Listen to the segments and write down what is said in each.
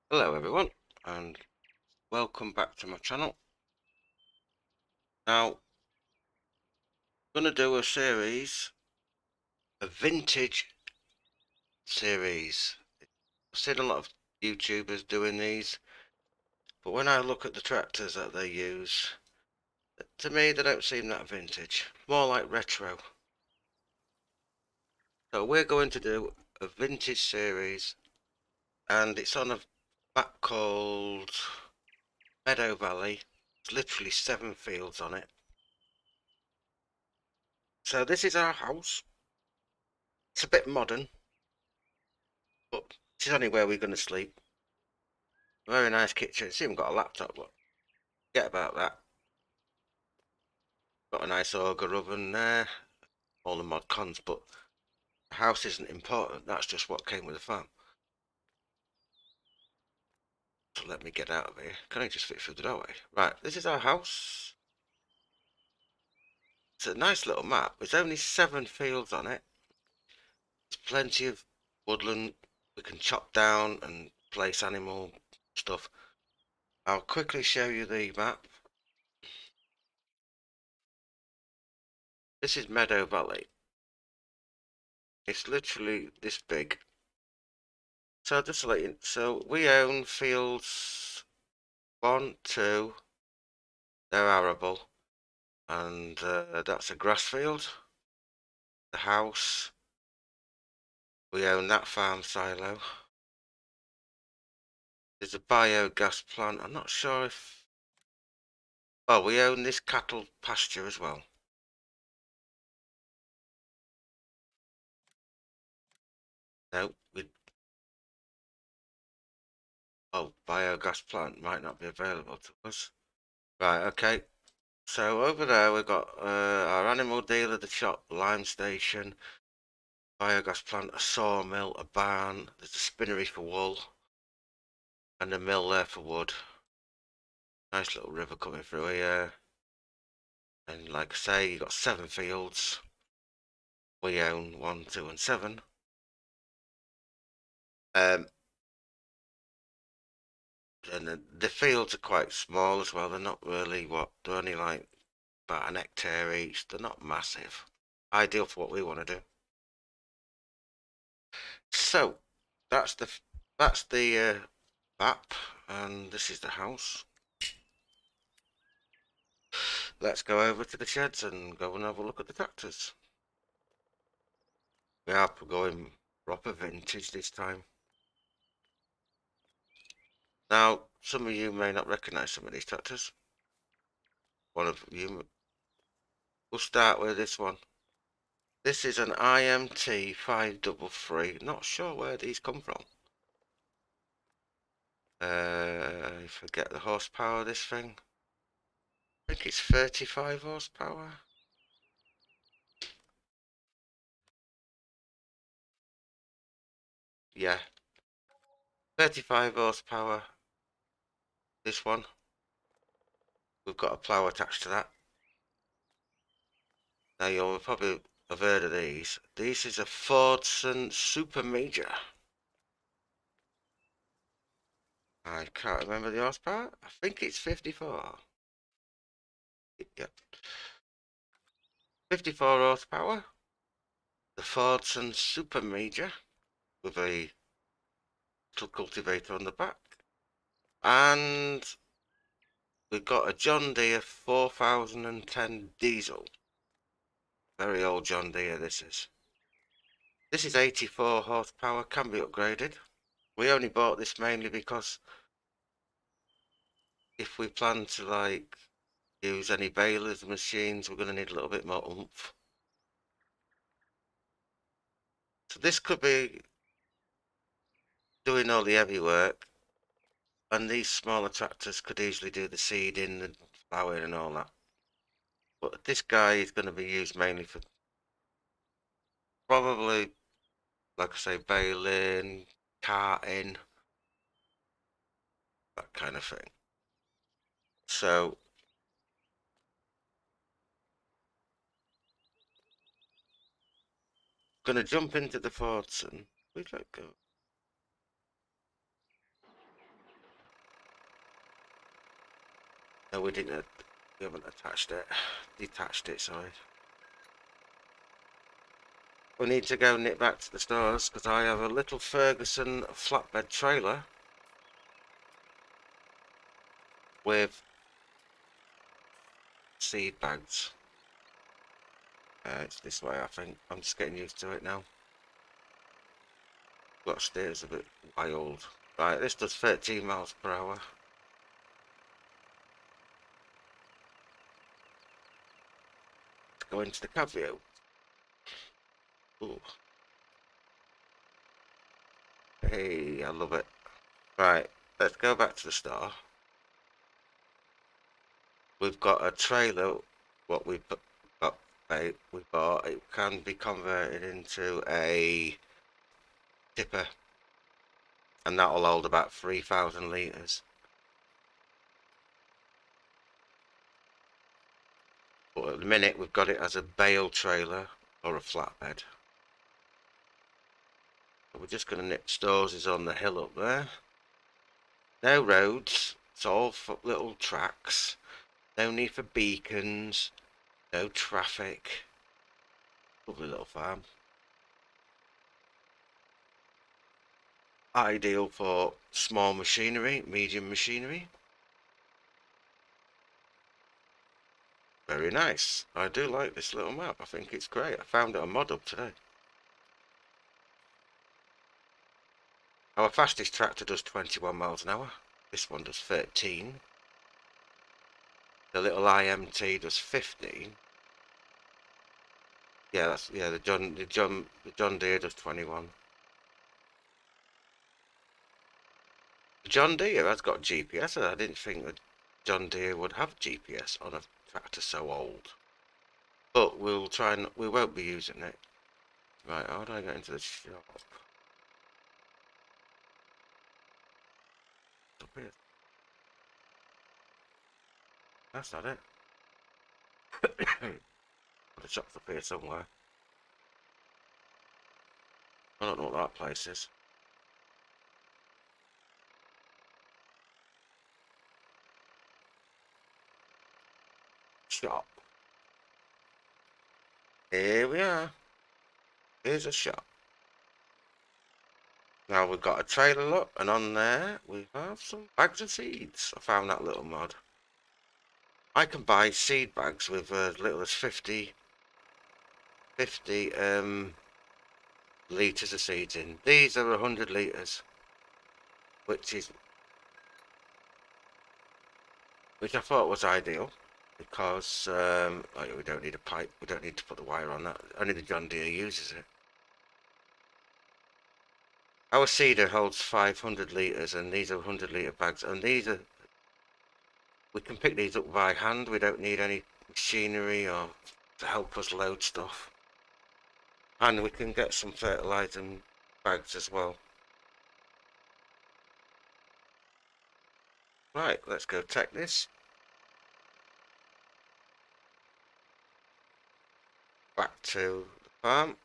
Hello everyone, and welcome back to my channel. Now, I'm going to do a series, a vintage series. I've seen a lot of YouTubers doing these, but when I look at the tractors that they use, to me they don't seem that vintage, more like retro. So we're going to do a vintage series, and it's on a map called Meadow Valley. It's literally 7 fields on it. So this is our house. It's a bit modern, but this is only where we're going to sleep. Very nice kitchen. It's even got a laptop, but forget about that. Got a nice auger oven there. All the mod cons, but the house isn't important. That's just what came with the farm. So let me get out of here. Can I just fit through the doorway? Right, this is our house. It's a nice little map. There's only 7 fields on it. There's plenty of woodland we can chop down and place animal stuff. I'll quickly show you the map. This is Meadow Valley. It's literally this big. So just to let you, so we own fields 1, 2, they're arable, and that's a grass field. The house, we own that farm silo. There's a biogas plant. I'm not sure if, oh, we own this cattle pasture as well. No, oh, biogas plant might not be available to us. Right, okay. So over there we've got our animal dealer, the shop, lime station, biogas plant, a sawmill, a barn. There's a spinnery for wool, and a mill there for wood. Nice little river coming through here. And like I say, you got 7 fields. We own 1, 2, and 7. And the fields are quite small as well. They're not really they're only like about an hectare each. They're not massive. Ideal for what we want to do. So that's the map, and this is the house. Let's go over to the sheds and go and have a look at the tractors. We are going proper vintage this time. Now, some of you may not recognise some of these tractors. One of you, we'll start with this one. This is an IMT 533. Not sure where these come from. I forget the horsepower of this thing. I think it's 35 horsepower. Yeah, 35 horsepower. This one. We've got a plough attached to that. Now you'll probably have heard of these. This is a Fordson Super Major. I can't remember the horsepower. I think it's 54. Yep. 54 horsepower. The Fordson Super Major with a little cultivator on the back. And we've got a John Deere 4010 diesel. Very old John Deere this is. This is 84 horsepower, can be upgraded. We only bought this mainly because if we plan to like use any balers machines, we're going to need a little bit more oomph. So this could be doing all the heavy work, and these smaller tractors could easily do the seeding and ploughing and all that. But this guy is going to be used mainly for probably, like I say, baling, carting, that kind of thing. So going to jump into the Fordson. Where'd that go? No, we didn't. We haven't attached it. Detached it, sorry. We need to go nip back to the stores because I have a little Ferguson flatbed trailer with seed bags. It's this way, I think. I'm just getting used to it now. Got steers a bit wild. Right, this does 13 miles per hour. Let's go into the cab view. Ooh. Hey, I love it. Right, let's go back to the store. We've got a trailer. What we bought, it can be converted into a tipper, and that'll hold about 3,000 litres. But at the minute we've got it as a bale trailer or a flatbed. But we're just going to nip stores is on the hill up there. No roads, it's all little tracks. No need for beacons, no traffic. Lovely little farm. Ideal for small machinery, medium machinery. Very nice. I do like this little map. I think it's great. I found it on ModUp today. Our fastest tractor does 21 miles an hour. This one does 13. The little IMT does 15. Yeah, the John Deere does 21. The John Deere has got GPS, and I didn't think that John Deere would have GPS on a tractor so old. But we'll try and we won't be using it. Right, how do I get into the shop? Up here. That's not it. The shop's up here somewhere. I don't know what that place is. Shop. Here we are. Here's a shop. Now we've got a trailer look, and on there we have some bags of seeds. I found that little mod. I can buy seed bags with as little as 50 litres of seeds in. These are 100 litres, which I thought was ideal because we don't need a pipe, we don't need to put the wire on that. Only the John Deere uses it. Our seeder holds 500 litres, and these are 100-litre bags, and we can pick these up by hand. We don't need any machinery or to help us load stuff. And we can get some fertilizer bags as well. Right, let's go take this back to the farm,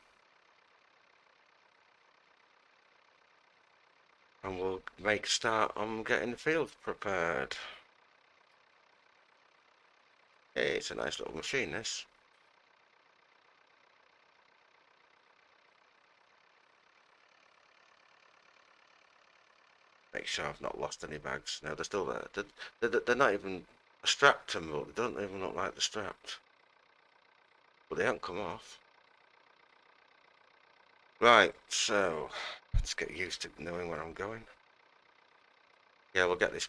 and we'll make a start on getting the field prepared. Hey, it's a nice little machine, this. Make sure I've not lost any bags. No, they're still there. They're not even strapped to them, they don't even look like they're strapped. But they haven't come off. Right, so let's get used to knowing where I'm going. Yeah, we'll get this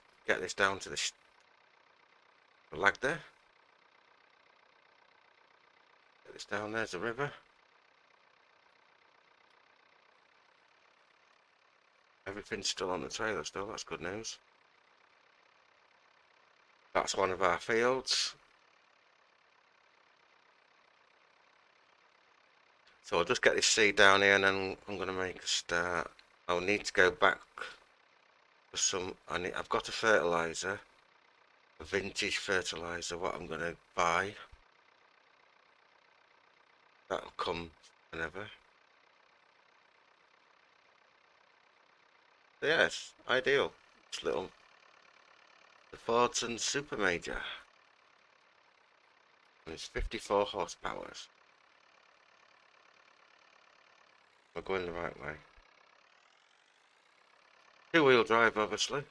down to the lag there. Get this down, there's the river. Everything's still on the trailer still, that's good news. That's one of our fields. So I'll just get this seed down here, and then I'm going to make a start. I'll need to go back for some. I've got a fertilizer, a vintage fertilizer. What I'm going to buy. That'll come whenever. Yes, ideal. This little The Fordson Super Major. And it's 54 horsepower. We're going the right way. Two-wheel drive, obviously.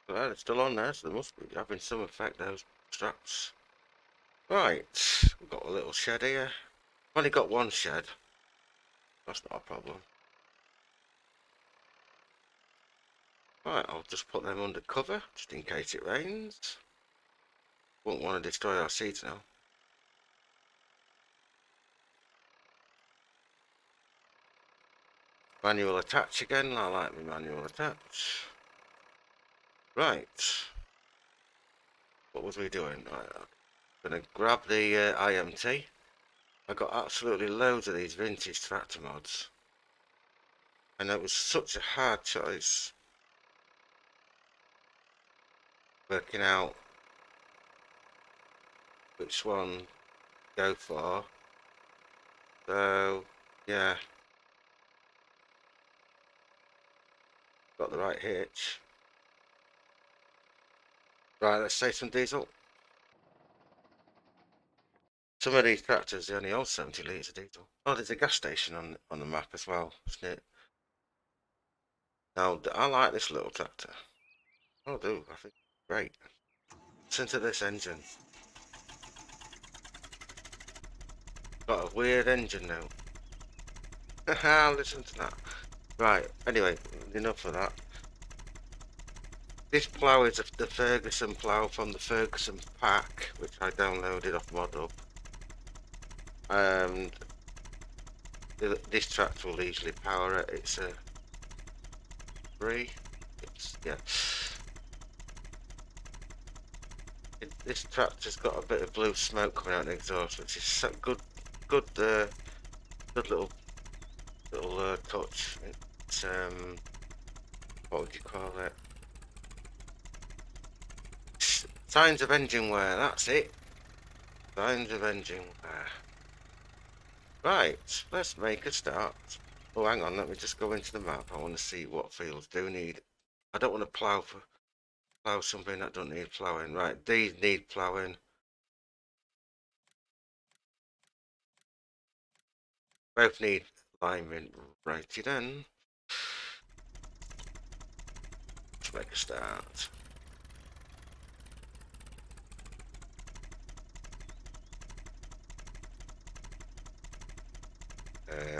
Well, it's still on there, so there must be having some effect, those straps. Right, we've got a little shed here. I've only got one shed. That's not a problem. Right, I'll just put them under cover, just in case it rains. Won't want to destroy our seeds now. Manual attach again, I like my manual attach. Right. What was we doing? Right, I'm gonna grab the IMT. I got absolutely loads of these vintage tractor mods. And it was such a hard choice. Working out which one to go for. So, yeah. Got the right hitch. Right, let's save some diesel. Some of these tractors, they only hold 70 litres of diesel. Oh, there's a gas station on the map as well, isn't it? Now, I like this little tractor. I do, I think it's great. Listen to this engine. Got a weird engine now. Haha, listen to that. Right, anyway, enough of that. This plough is the Ferguson plough from the Ferguson pack, which I downloaded off ModHub. And this tractor will easily power it. It's a 3. Yeah. This tractor's got a bit of blue smoke coming out the exhaust, which is so good little touch. It's what would you call it? Signs of engine wear. That's it. Signs of engine wear. Right, let's make a start. Oh, hang on. Let me just go into the map. I want to see what fields do need. I don't want to plough something that don't need ploughing. Right, these need ploughing. Both need alignment. Righty then. Let's make a start.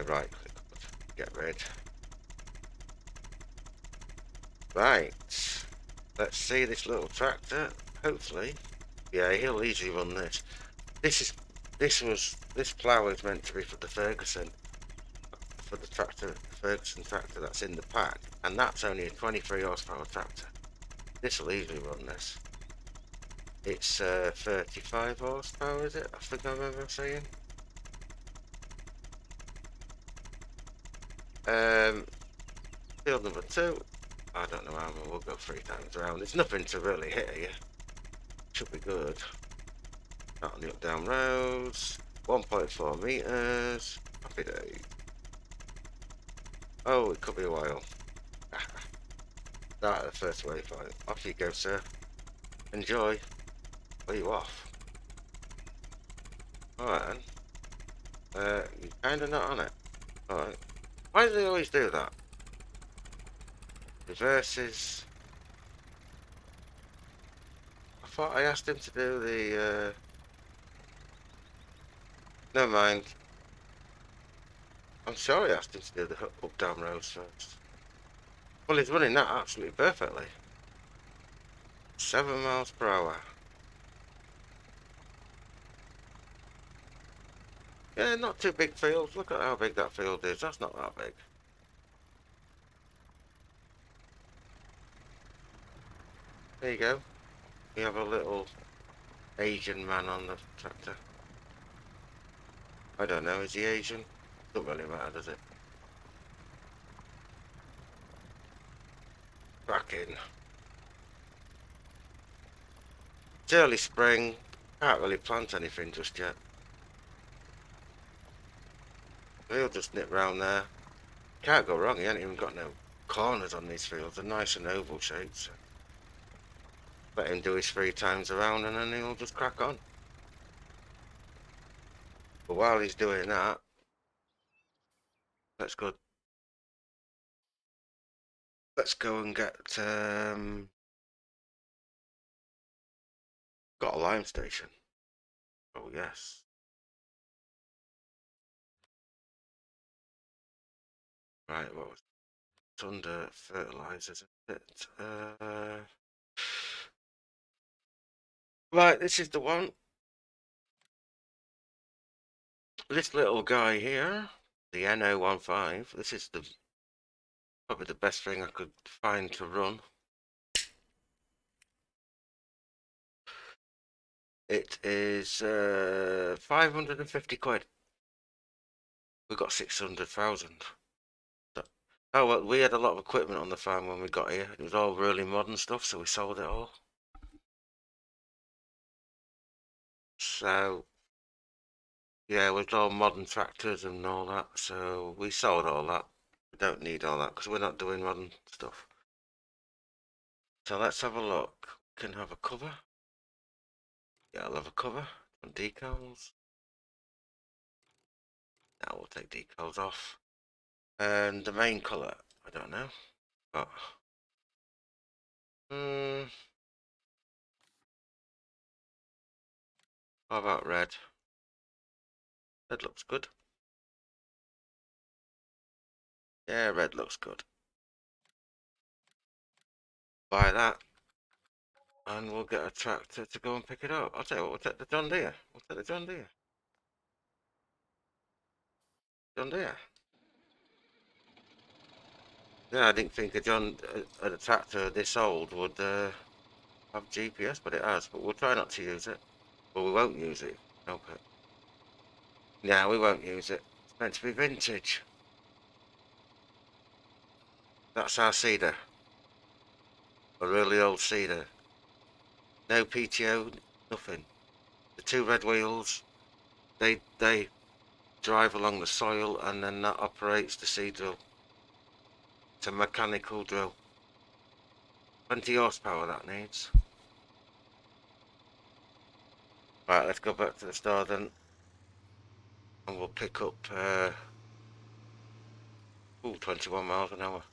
Right, get rid. Right, let's see this little tractor. Hopefully, yeah, he'll easily run this. This plough is meant to be for the Ferguson, for the Ferguson tractor that's in the pack, and that's only a 23 horsepower tractor. This will easily run this. It's 35 horsepower, is it? I think I remember saying. Field number 2. I don't know how many. We'll go 3 times around. There's nothing to really hit here. Should be good. Not on the up down roads. 1.4 meters. Happy day. Oh, it could be a while. Start the first waypoint. Off you go, sir. Enjoy. Are you off? Alright then. You're kinda not on it. Alright. Why do they always do that? Reverses. I thought I asked him to do the never mind. I'm sure I asked him to do the up down roads first. Well, he's running that absolutely perfectly. 7 miles per hour. Yeah, not too big fields. Look at how big that field is. That's not that big. There you go. We have a little Asian man on the tractor. I don't know, is he Asian? Doesn't really matter, does it? Back in. It's early spring. Can't really plant anything just yet. he'll just nip round there. Can't go wrong, he ain't even got no corners on these fields. They're nice and oval shaped. So let him do his 3 times around and then he'll just crack on. But while he's doing that, let's go and get got a lime station. Oh yes. Right, what was it's under fertilizers, isn't it? Right, this is the one. This little guy here, the NO15. This is probably the best thing I could find to run. It is 550 quid. We got 600,000. Oh well, we had a lot of equipment on the farm when we got here. It was all really modern stuff, so we sold it all. So yeah, it was all modern tractors and all that. So we sold all that. We don't need all that because we're not doing modern stuff. So let's have a look. We can have a cover. Yeah, I'll have a cover on decals. Now we'll take decals off. And the main colour, I don't know. But how about red? Red looks good. Yeah, red looks good. Buy that. And we'll get a tractor to go and pick it up. I'll tell you what, we'll take the John Deere. We'll take the John Deere. John Deere. Yeah, I didn't think a tractor this old would have GPS, but it has. But we'll try not to use it. Well, we won't use it. Okay. Yeah, we won't use it. It's meant to be vintage. That's our cedar. A really old cedar. No PTO, nothing. The 2 red wheels, they drive along the soil and then that operates the seed drill. It's a mechanical drill. 20 horsepower that needs. Right, let's go back to the store then. And we'll pick up 21 miles an hour.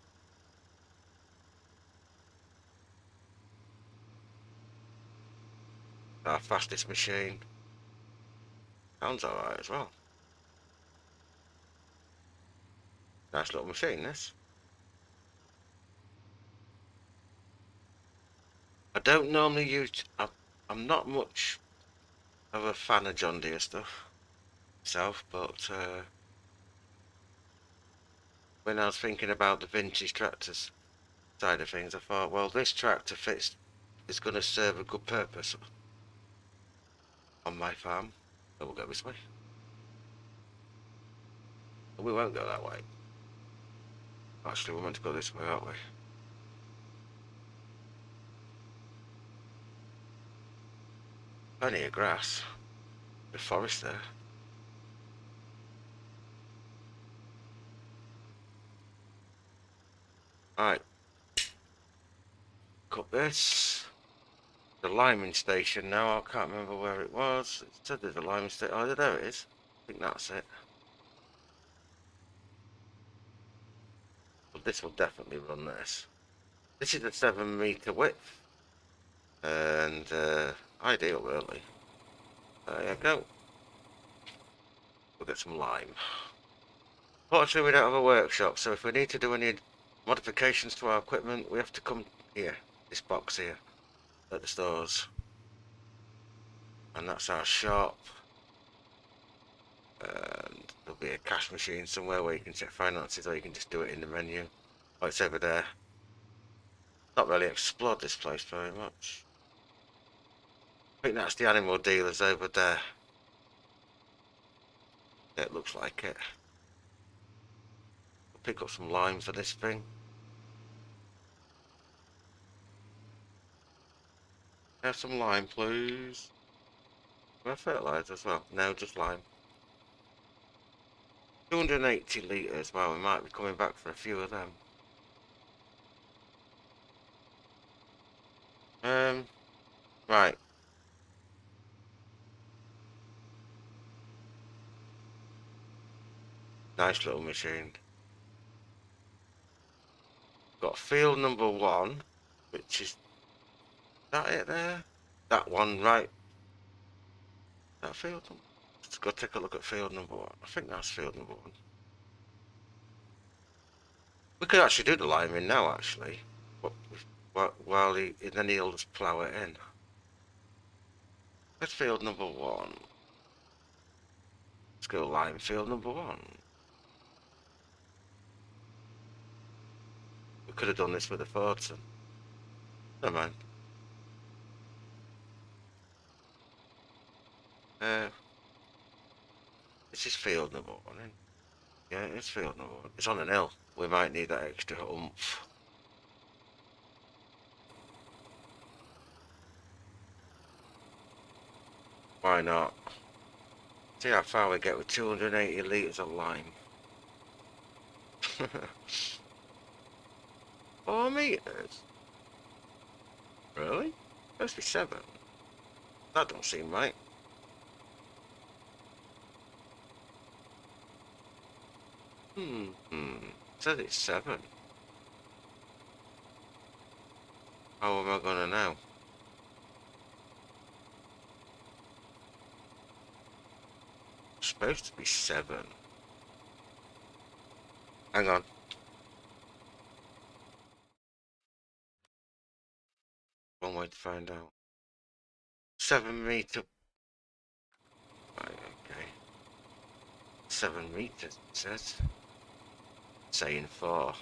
Our fastest machine. Sounds alright as well. Nice little machine, this. I don't normally use... I'm not much of a fan of John Deere stuff myself, but when I was thinking about the vintage tractors side of things, I thought, well, this tractor is going to serve a good purpose on my farm. So we'll go this way. We won't go that way. Actually, we're meant to go this way, aren't we? Plenty of grass. The forest there. Alright. Cut this. The liming station now. I can't remember where it was. It said there's a liming station. Oh, there it is. I think that's it. But this will definitely run this. This is a 7 meter width. And ideal, really. There you go. We'll get some lime. Fortunately, we don't have a workshop, so if we need to do any modifications to our equipment, we have to come here, this box here, at the stores. And that's our shop. And there'll be a cash machine somewhere where you can check finances, or you can just do it in the menu. Oh, it's over there. Not really explored this place very much. I think that's the animal dealers over there. Yeah, it looks like it. We'll pick up some lime for this thing. Have some lime, please. Do I have fertilizer as well? No, just lime. 280 litres. Well, we might be coming back for a few of them. Right. Nice little machine. Got field number 1, which is that it there? That one, right? That field number. Let's go take a look at field number 1. I think that's field number 1. We could actually do the liming now, actually. While then he'll just plough it in. That's field number 1. Let's go lime field number 1. We could have done this with a Fordson. Never mind. This is field number 1, isn't it? Yeah, it's field number 1. It's on an hill. We might need that extra oomph. Why not? See how far we get with 280 litres of lime. 4 metres? Really? Supposed to be 7. That don't seem right. Said it's 7. How am I gonna know? It's supposed to be 7. Hang on. One way to find out. 7 metre. Right, okay. 7 metres, it says. Saying 4.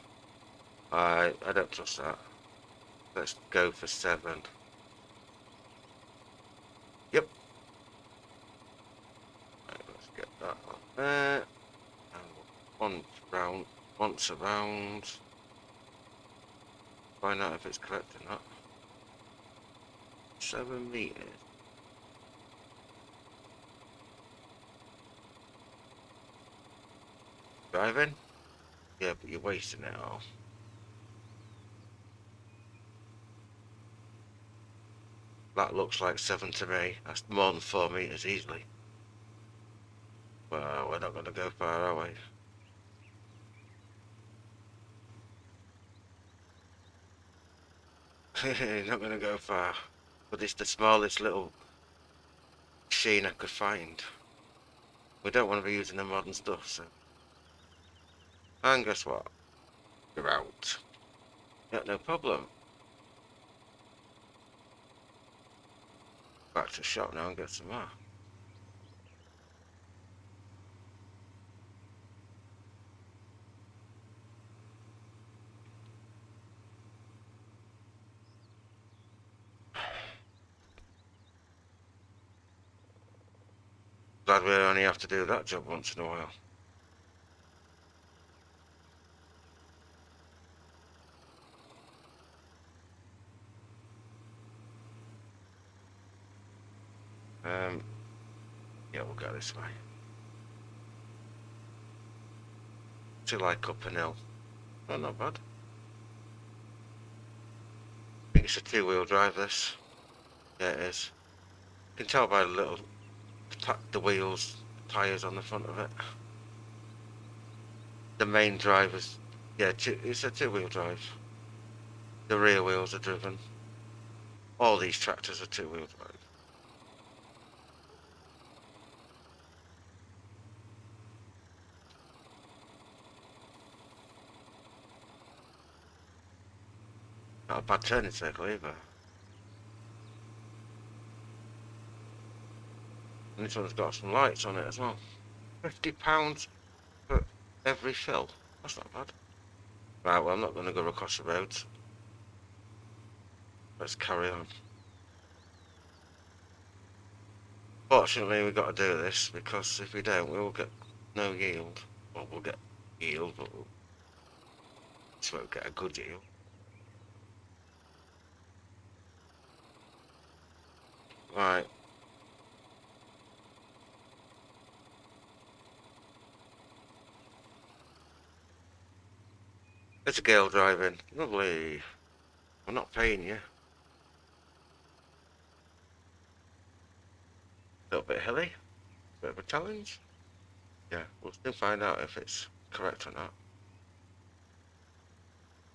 I don't trust that. Let's go for 7. Yep. Right, let's get that on there. And once around. Find out if it's correct or not. 7 metres. Driving? Yeah, but you're wasting it all. That looks like 7 to me. That's more than 4 metres easily. Well, we're not going to go far, are we? Not going to go far. But it's the smallest little machine I could find. We don't want to be using the modern stuff, so. And guess what? You're out. Yeah, no problem. Back to the shop now and get some more. Glad we only have to do that job once in a while. Yeah, we'll go this way. To like up an hill. Oh, not bad. I think it's a 2-wheel drive, this. Yeah, it is. You can tell by the wheels, tyres on the front of it. The main drivers, yeah, it's a 2-wheel drive. The rear wheels are driven. All these tractors are 2-wheel drive. Not a bad turning circle either. And this one's got some lights on it as well. £50 for every fill. That's not bad. Right, well, I'm not going to go across the roads. Let's carry on. Fortunately, we've got to do this, because if we don't, we will get no yield. Well, we'll get yield, but we won't get a good yield. Right. There's a girl driving. Lovely. I'm not paying you. A little bit hilly. Bit of a challenge. Yeah, we'll still find out if it's correct or not.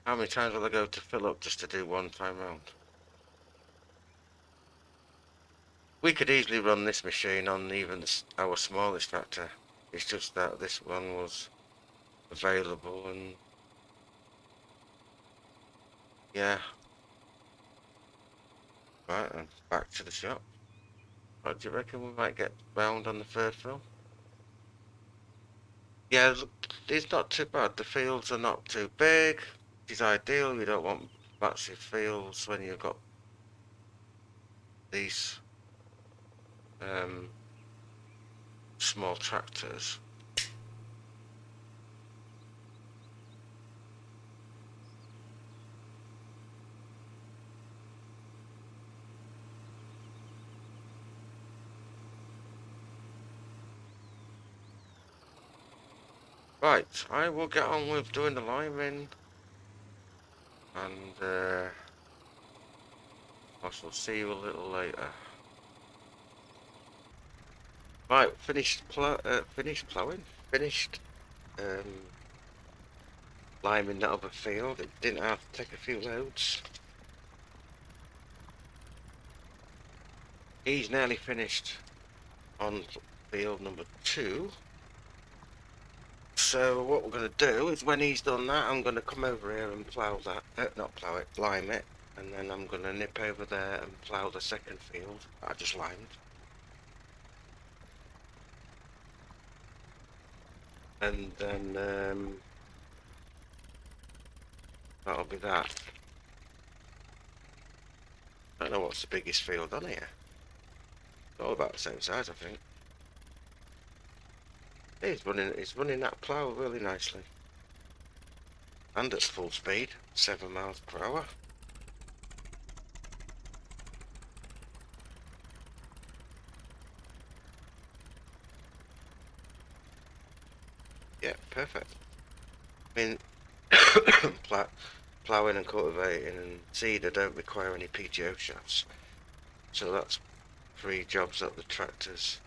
How many times will I go to fill up just to do one time round? We could easily run this machine on even our smallest tractor. It's just that this one was available and yeah. Right, and back to the shop. What do you reckon we might get round on the first fill? Yeah, it's not too bad. The fields are not too big, which is ideal. You don't want massive fields when you've got these small tractors. Right, I will get on with doing the liming and I shall see you a little later. Right, finished plowing, finished liming that other field. It didn't have to take a few loads. He's nearly finished on field number 2. So what we're going to do is when he's done that, I'm going to come over here and plough that, not plough it, lime it, and then I'm going to nip over there and plough the second field that I just limed. And then that'll be that. I don't know what's the biggest field on here. It's all about the same size, I think. He's running that plough really nicely. And at full speed, 7 miles per hour. Yeah, perfect. I mean, ploughing and cultivating and seeder don't require any PTO shafts. So that's 3 jobs that the tractors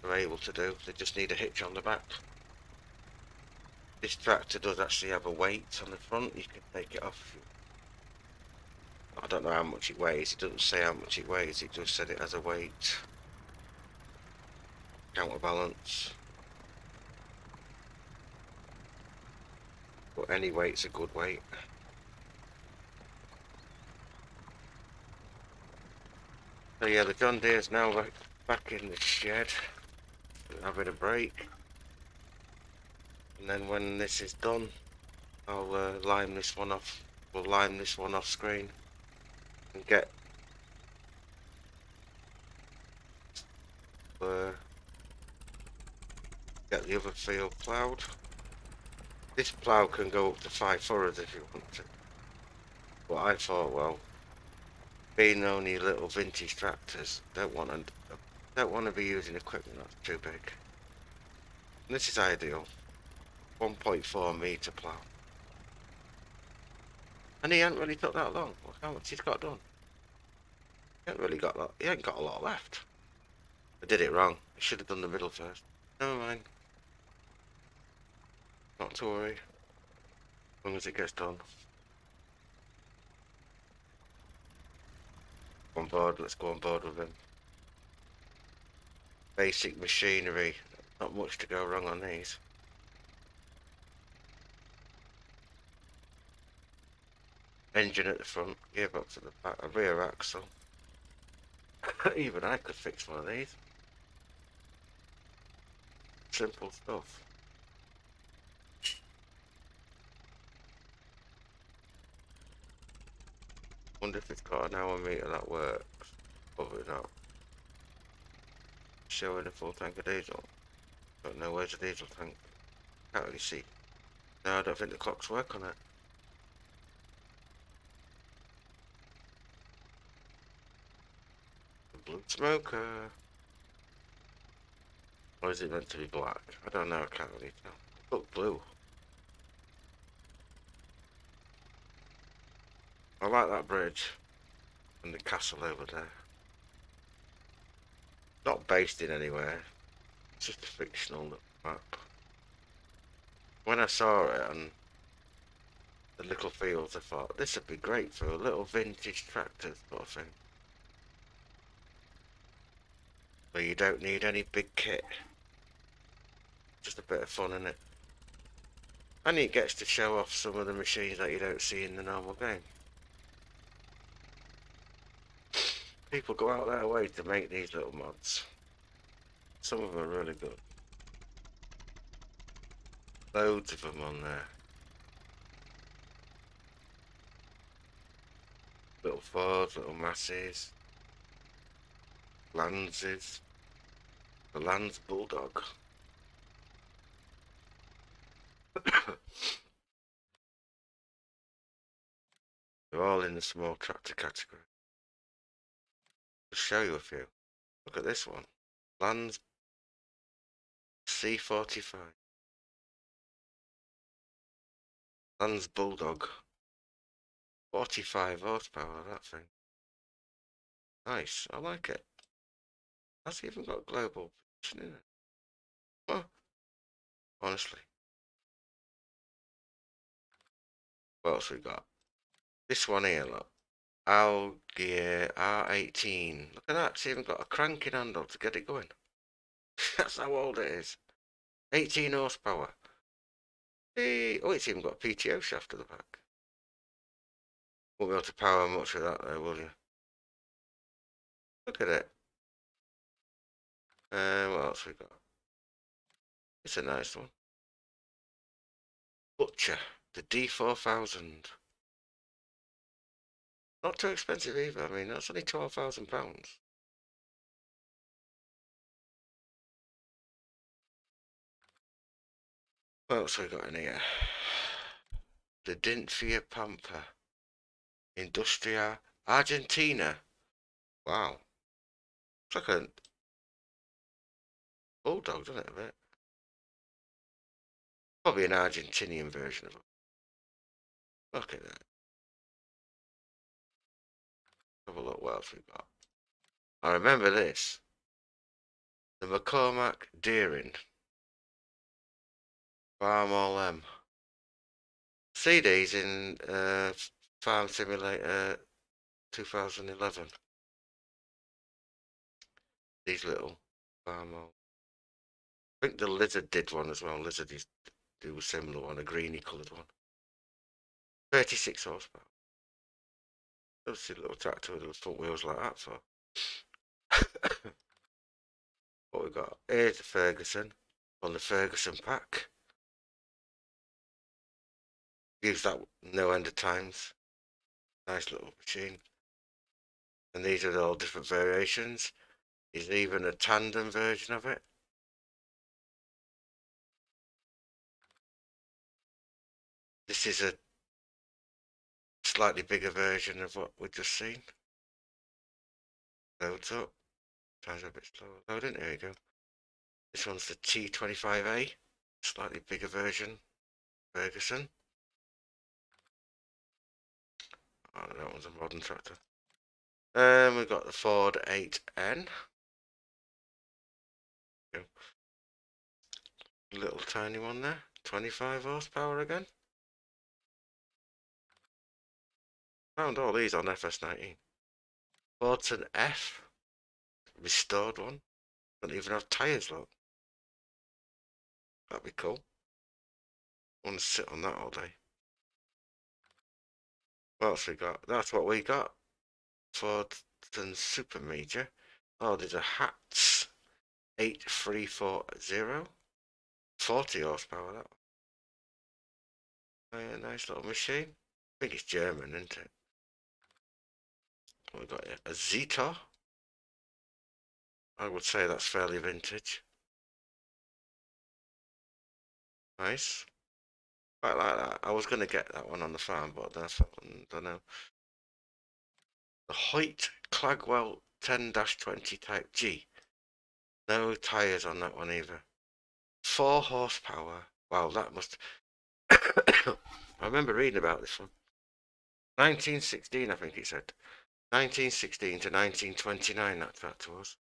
are able to do. They just need a hitch on the back. This tractor does actually have a weight on the front. You can take it off. I don't know how much it weighs. It doesn't say how much it weighs. It just said it has a weight. Counterbalance. But any weight's a good weight. So yeah, the John Deere's now back in the shed, having a break. And then when this is done, I'll lime this one off. We'll lime this one off screen and get the other field ploughed. This plough can go up to 5 furrows if you want to. But I thought, well, being only little vintage tractors, don't want to be using equipment that's too big. And this is ideal. 1.4 metre plough. And he ain't really took that long. Look how much he's got done. He ain't really got that. He ain't got a lot left. I did it wrong. I should have done the middle first. Never mind. Not to worry. As long as it gets done. On board, let's go on board with him. Basic machinery. Not much to go wrong on these. Engine at the front, gearbox at the back, a rear axle. Even I could fix one of these. Simple stuff. Wonder if it's got an hour meter that works. Probably not. Showing a full tank of diesel. Don't know where's the diesel tank. Can't really see. No, I don't think the clocks work on it. The blue smoker. Or is it meant to be black? I don't know, I can't really tell. Look blue. I like that bridge and the castle over there. Not based in anywhere. It's just a fictional little map. When I saw it on the little fields, I thought this would be great for a little vintage tractor sort of thing. Where you don't need any big kit. Just a bit of fun in it. And it gets to show off some of the machines that you don't see in the normal game. People go out their way to make these little mods. Some of them are really good. Loads of them on there. Little Fords, little Masses, Lanzes, the Lanz Bulldog. They're all in the small tractor category. I'll show you a few. Look at this one. Lanz C45. Lanz Bulldog. 45 horsepower, that thing. Nice, I like it. That's even got global position in it. Oh, honestly. What else we got? This one here, look. Gear R18. Look at that, it's even got a cranking handle to get it going. That's how old it is. 18 horsepower. Hey, oh, it's even got a PTO shaft at the back. Won't be able to power much of that though, will you? Look at it. What else we got? It's a nice one. Butcher, the D4000. Not too expensive either. I mean, that's only £12,000. What else we got in here? The Dinfia Pampa. Industria Argentina. Wow. It's like a bulldog, doesn't it, a bit? Probably an Argentinian version of it. Look at that. Have a look what else we got. I remember this. The McCormack Deere. Farm all them. See these in Farm Simulator 2011. These little farm all. I think the Lizard did one as well. Lizard is do a similar one, a greeny coloured one. 36 horsepower. Let's see a little tractor with the front wheels like that for. What we got? Here's the Ferguson on the Ferguson pack. Use that no end of times. Nice little machine. And these are all different variations. There's even a tandem version of it. This is a slightly bigger version of what we've just seen. Loads up. Times a bit slower loading. There we go. This one's the T25A. Slightly bigger version. Ferguson. Oh, that one's a modern tractor. We've got the Ford 8N. Little tiny one there. 25 horsepower again. Found all these on FS19. Fordson F. Restored one. Don't even have tyres, look. That'd be cool. I want to sit on that all day. What else we got? That's what we got. Fordson Super Major. Oh, there's a Hatz 8340. 40 horsepower, that one. Oh, yeah, nice little machine. I think it's German, isn't it? What we got here? A Zeta. I would say that's fairly vintage. Nice. Quite like that. I was going to get that one on the farm, but then I don't know. The Hoyt Clagwell 10-20 Type G. No tyres on that one either. 4 horsepower. Wow, that must... I remember reading about this one. 1916, I think it said. 1916 to 1929, that tractor was.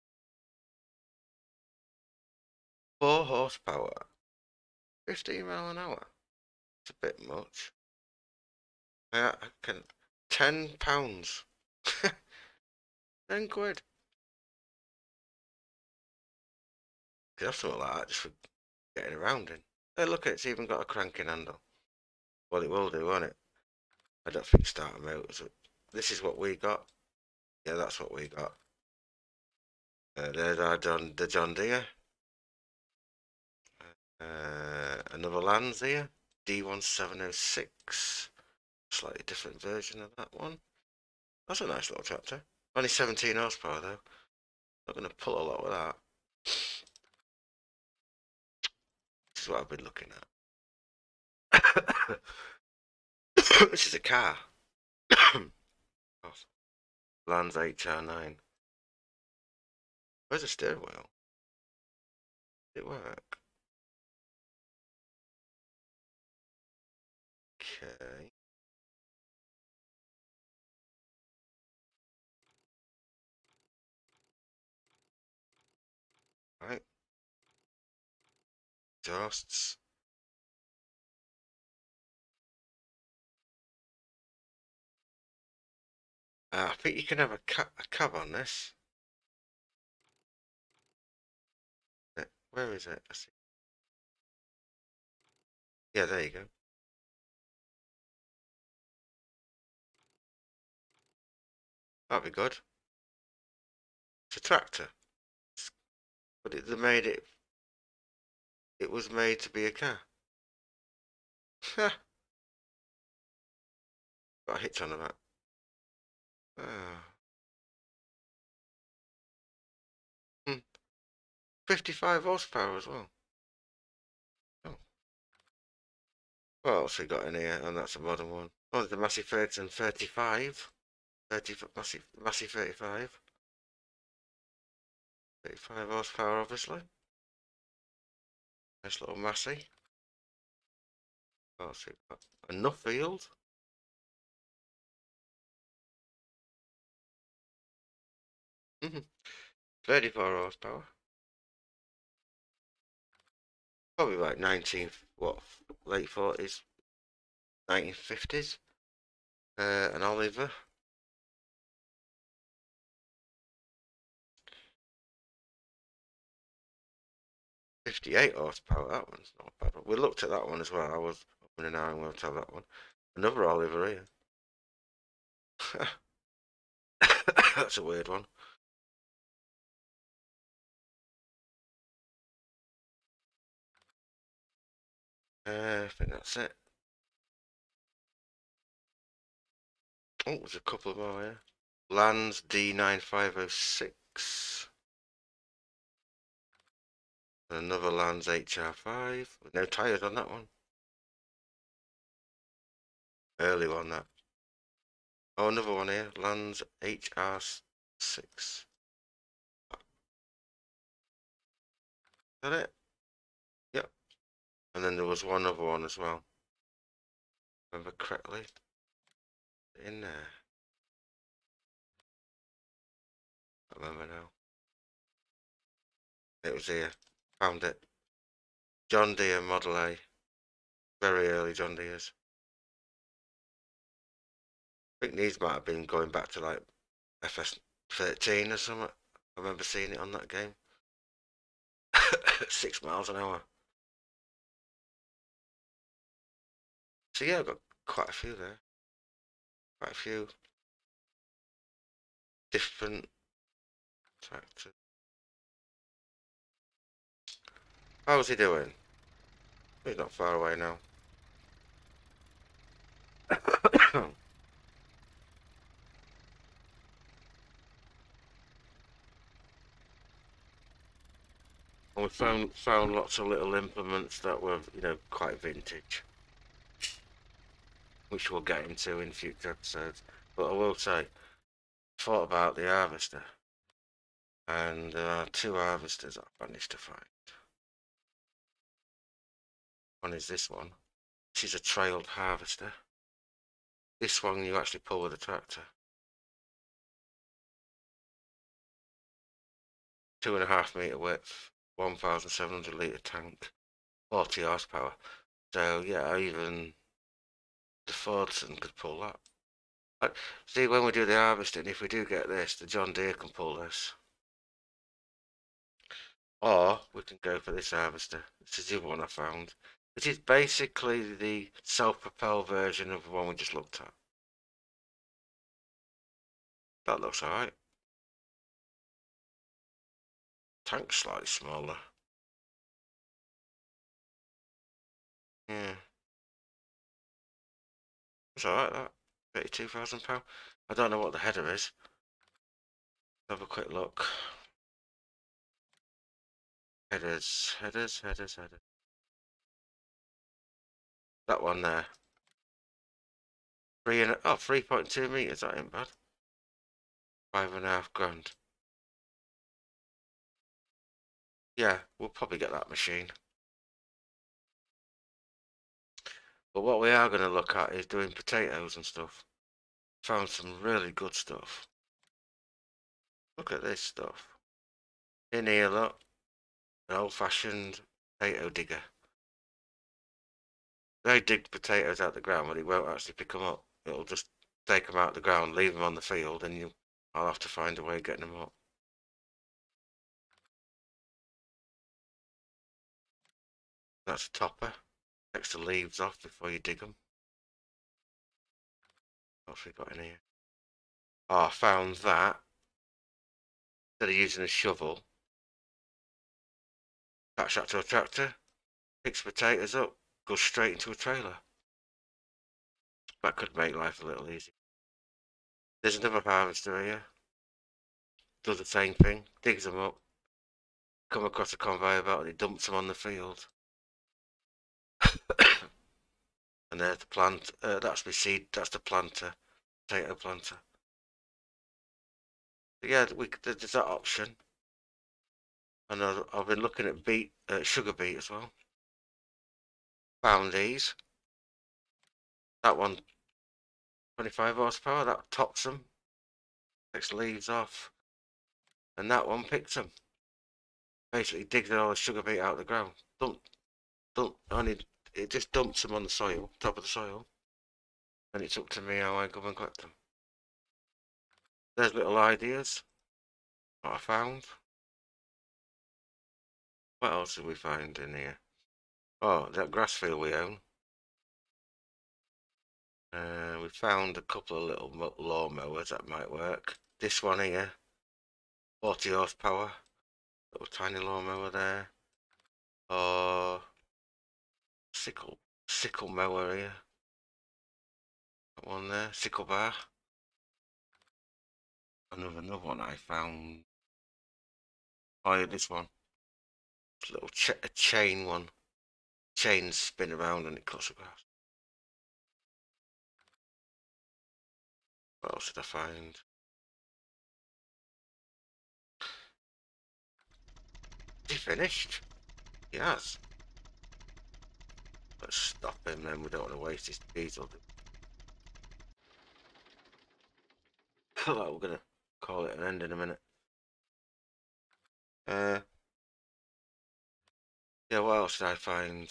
4 horsepower, 15 mile an hour. It's a bit much. I can. £10. 10 quid. Could have something like that just for getting around in. Hey, look, it's even got a cranking handle. Well, it will do, won't it? I don't think starter motors. This is what we got. Yeah, that's what we got. There's the John Deere. Another Lands here. D1706. Slightly different version of that one. That's a nice little tractor. Only 17 horsepower though. Not going to pull a lot with that. This is what I've been looking at. This is a car. Lands HR9. Where's the steering wheel? Did it work? Okay. Right. Exhausts. I think you can have a cab on this. Where is it? Yeah, there you go. That'd be good. It's a tractor, but they made it. It was made to be a car. Got a hitch on the back. Ah. 55 horsepower as well. Oh. What else we got in here? And that's a modern one. Oh, the Massey Ferguson 35. 30 Massey 35. 35 horsepower, obviously. Nice little Massey. Oh, so a Nuffield. 34 horsepower. Probably like 19, what, late 40s, 1950s. An Oliver. 58 horsepower, that one's not bad. We looked at that one as well. I was up in an we'll tell that one. Another Oliver here. That's a weird one. I think that's it. Oh, there's a couple more here. Lands D9506. Another Lands HR5. With no tyres on that one. Early one, that. Oh, another one here. Lands HR6. Is that it? Yep. And then there was one other one as well. Remember correctly? In there. I remember now. It was here. Found it. John Deere Model A. Very early John Deere's. I think these might have been going back to like FS13 or something. I remember seeing it on that game. 6 miles an hour. So yeah, I've got quite a few there. Quite a few different tractors. How's he doing? He's not far away now. And we found lots of little implements that were, quite vintage, which we'll get into in future episodes. But I will say, thought about the harvester, and there are 2 harvesters I've managed to find. One is this one. This is a trailed harvester. This one you actually pull with a tractor. 2.5 metre width, 1,700 litre tank, 40 horsepower. So yeah, even the Fordson could pull that. See, when we do the harvesting, if we do get this, the John Deere can pull this. Or we can go for this harvester. This is the other one I found. It is basically the self-propelled version of the one we just looked at. That looks alright. Tank's slightly smaller. Yeah. It's alright, that. £32,000. I don't know what the header is. Have a quick look. Headers. That one there. 3.2 meters. That ain't bad. 5.5 grand. Yeah, we'll probably get that machine. But what we are going to look at is doing potatoes and stuff. Found some really good stuff. Look at this stuff. In here, look. An old-fashioned potato digger. They dig potatoes out the ground, but it won't actually pick them up. It'll just take them out of the ground, leave them on the field, and I'll have to find a way of getting them up. That's a topper. Takes the leaves off before you dig them. What's we got in here? Oh, I found that. Instead of using a shovel, attach that to a tractor, picks potatoes up, goes straight into a trailer. That could make life a little easier. There's another harvester here. Does the same thing, digs them up, come across a conveyor belt and it dumps them on the field. And there's the plant, that's my seed, that's the planter, potato planter. But yeah, there's that option. And I've been looking at sugar beet as well. Found these. That one, 25 horsepower, that tops them, takes leaves off. And that one picks them. Basically digs all the sugar beet out of the ground. It just dumps them on the soil, top of the soil. And it's up to me how I go and collect them. There's little ideas that I found. What else did we find in here? Oh, that grass field we own. We found a couple of little lawn mowers that might work. This one here, 40 horsepower. Little tiny lawn mower there. Or sickle mower here. That one there, sickle bar. Another one I found. Oh yeah, this one. It's a little a chain one. Chains spin around and it cuts the grass. What else did I find? Is he finished? He has. Let's stop him then, we don't want to waste his diesel. We're gonna call it an end in a minute. Yeah, what else did I find?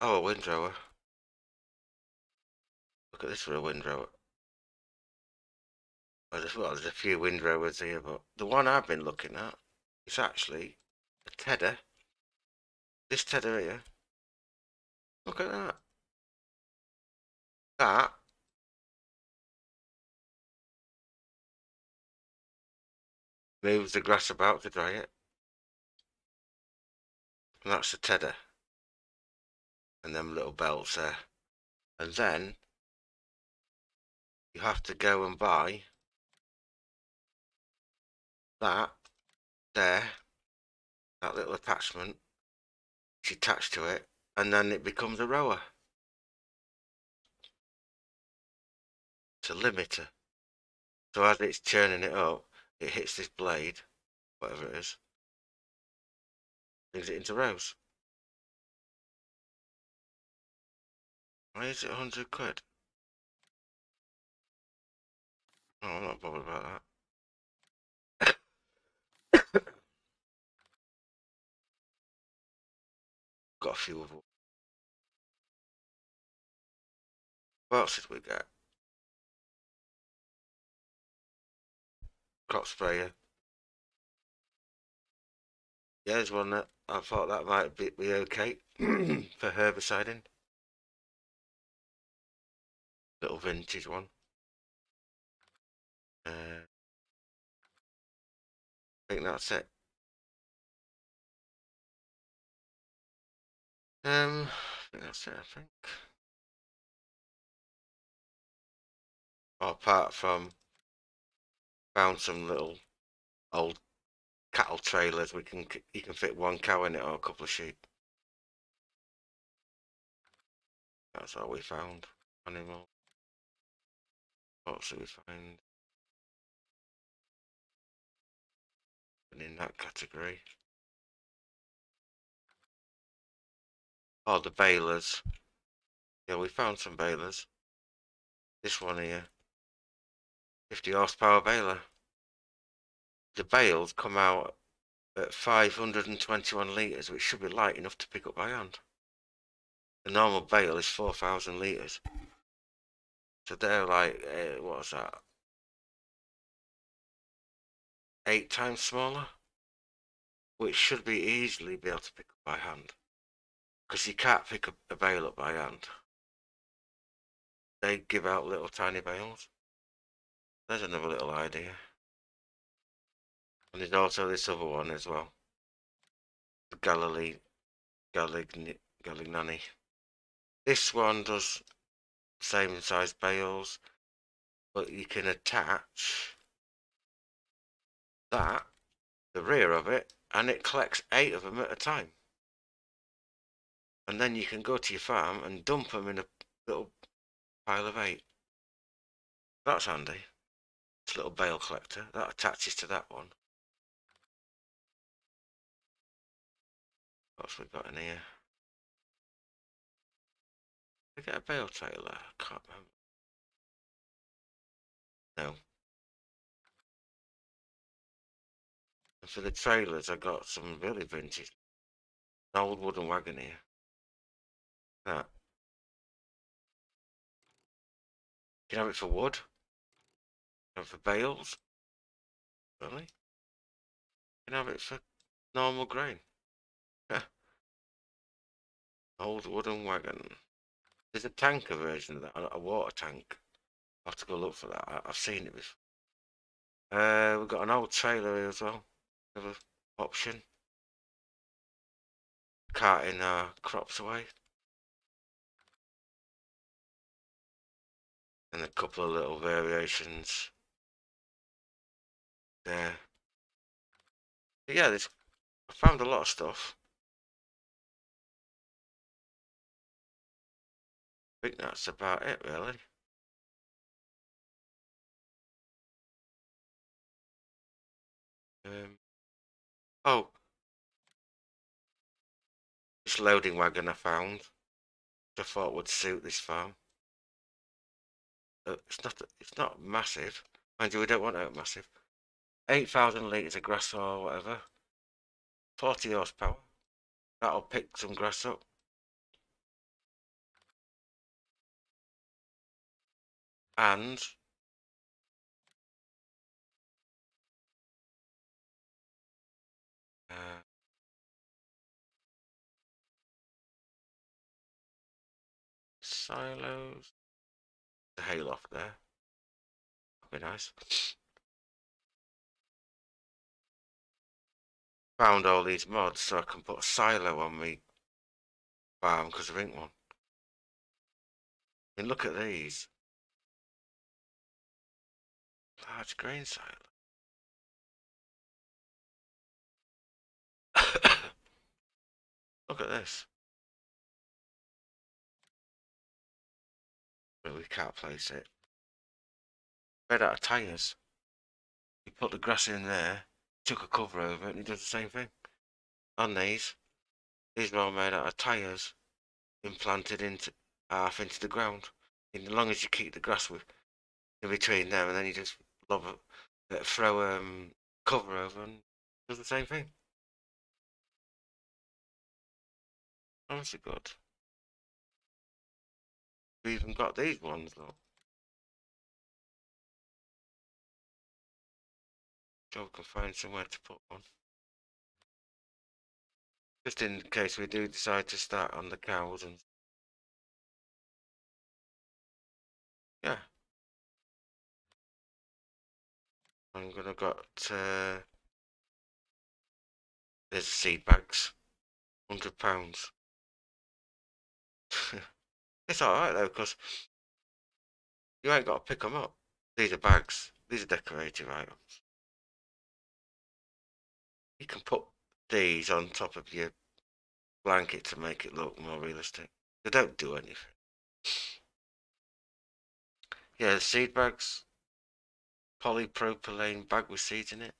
Oh, a windrower. Look at this for a windrower. Well, there's a few windrowers here, but the one I've been looking at is actually a tedder. This tedder here. Look at that. That moves the grass about to dry it. And that's the tedder. And them little belts there. And then you have to go and buy that there, that little attachment, which you attach to it, and then it becomes a rower. It's a limiter. So as it's churning it up, it hits this blade, whatever it is, brings it into rows. Why is it 100 quid? Oh, I'm not bothered about that. Got a few of them. What else did we get? Crop sprayer. Yeah, there's one that I thought that might be okay for herbiciding. Little vintage one. I think that's it. I think that's it, I think. Oh, apart from found some little old cattle trailers. You can fit one cow in it or a couple of sheep. That's all we found. Animal. What else did we find? And in that category. Oh, the balers. Yeah, we found some balers. This one here. 50 horsepower baler. The bales come out at 521 litres, which should be light enough to pick up by hand. The normal bale is 4,000 litres. So they're like, what's that? 8 times smaller? Which should be easily be able to pick up by hand. Because you can't pick a bale up by hand. They give out little tiny bales. There's another little idea. And there's also this other one as well. The Galignani. This one does same size bales, but you can attach that, the rear of it, and it collects 8 of them at a time. And then you can go to your farm and dump them in a little pile of 8. That's handy. It's a little bale collector that attaches to that one. What's we got in here? We get a bale trailer. I can't remember. No. And for the trailers, I got some really vintage, an old wooden wagon here. That. You can have it for wood. You can have it for bales. Really? You can have it for normal grain. Yeah. Old wooden wagon. There's a tanker version of that, a water tank. I'll have to go look for that. I've seen it before. We've got an old trailer here as well. Another option. Carting our crops away. And a couple of little variations there. But yeah, I found a lot of stuff. I think that's about it, really. Oh, this loading wagon I found, which I thought would suit this farm. It's not massive. Mind you, we don't want it massive. 8,000 litres of grass or whatever. 40 horsepower. That'll pick some grass up. And silos. The hayloft there. That'd be nice. Found all these mods so I can put a silo on me farm because there ain't one. I mean, look at these. Large grain silo. Look at this. But we can't place it. Made out of tyres. You put the grass in there, took a cover over it, and it does the same thing. On these are all made out of tyres, implanted into half into the ground. And as long as you keep the grass in between them, and then you just throw cover over and does the same thing. Honestly good. We even got these ones though. Sure we can find somewhere to put one. Just in case we do decide to start on the cows and yeah. I'm gonna got there's seed bags. £100. It's alright though, because you ain't got to pick them up. These are bags. These are decorative items. You can put these on top of your blanket to make it look more realistic. They don't do anything. Yeah, the seed bags. Polypropylene bag with seeds in it.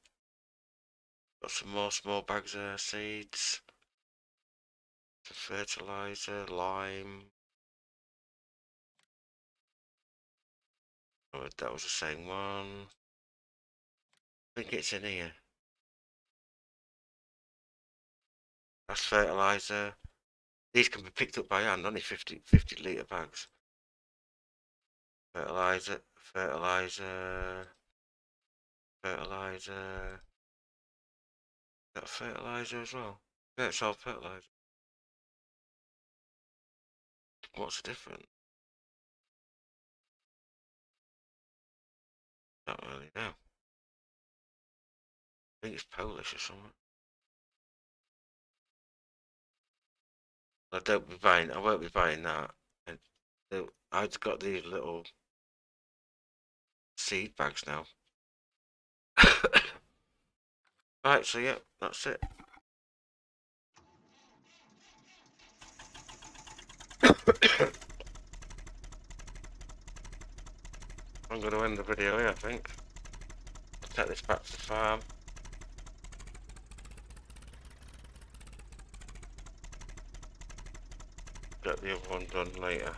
Got some more small bags of seeds. Some fertilizer, lime. Oh, that was the same one. I think it's in here. That's fertilizer. These can be picked up by hand, only 50 litre bags. Fertilizer, fertilizer, fertilizer. Is that fertilizer as well? Yeah, it's all fertilizer. What's the difference? Don't really know. I think it's Polish or something. I won't be buying that. And I've got these little seed bags now. Right, so yeah, that's it. I'm going to end the video here, I think. I'll take this back to the farm. Get the other one done later.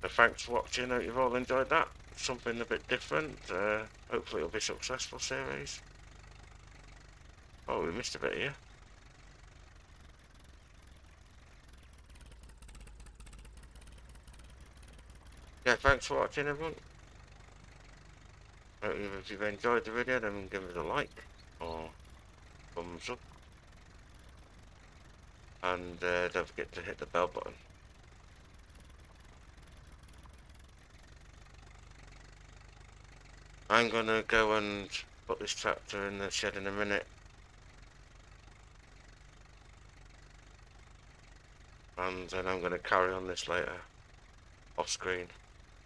So thanks for watching. Hope you've all enjoyed that. Something a bit different. Hopefully it'll be a successful series. Oh, we missed a bit here. Yeah, thanks for watching, everyone. If you've enjoyed the video, then give it a like or thumbs up. And don't forget to hit the bell button. I'm gonna go and put this tractor in the shed in a minute. And then I'm gonna carry on this later, off screen,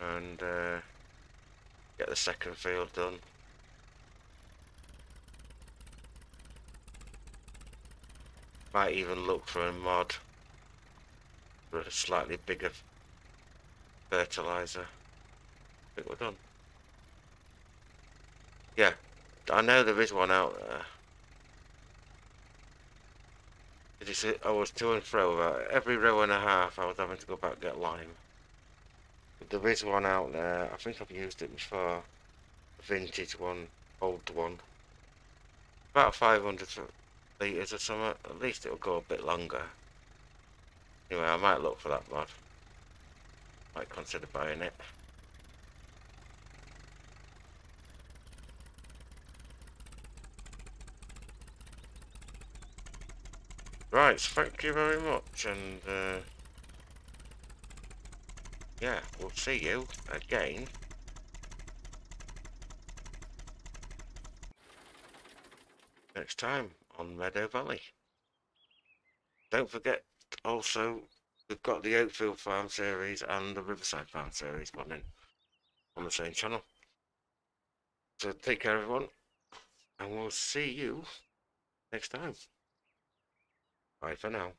and get the second field done. Might even look for a mod for a slightly bigger fertilizer. I think we're done. Yeah, I know there is one out there. I was to and fro. Every row and a half I was having to go back and get lime. But there is one out there. I think I've used it before. A vintage one, old one. About 500 litres or something. At least it'll go a bit longer. Anyway, I might look for that mod. Might consider buying it. Right, thank you very much, and yeah, we'll see you again next time on Meadow Valley. Don't forget, also, we've got the Oakfield Farm series and the Riverside Farm series running on the same channel. So take care, everyone, and we'll see you next time. Bye for now.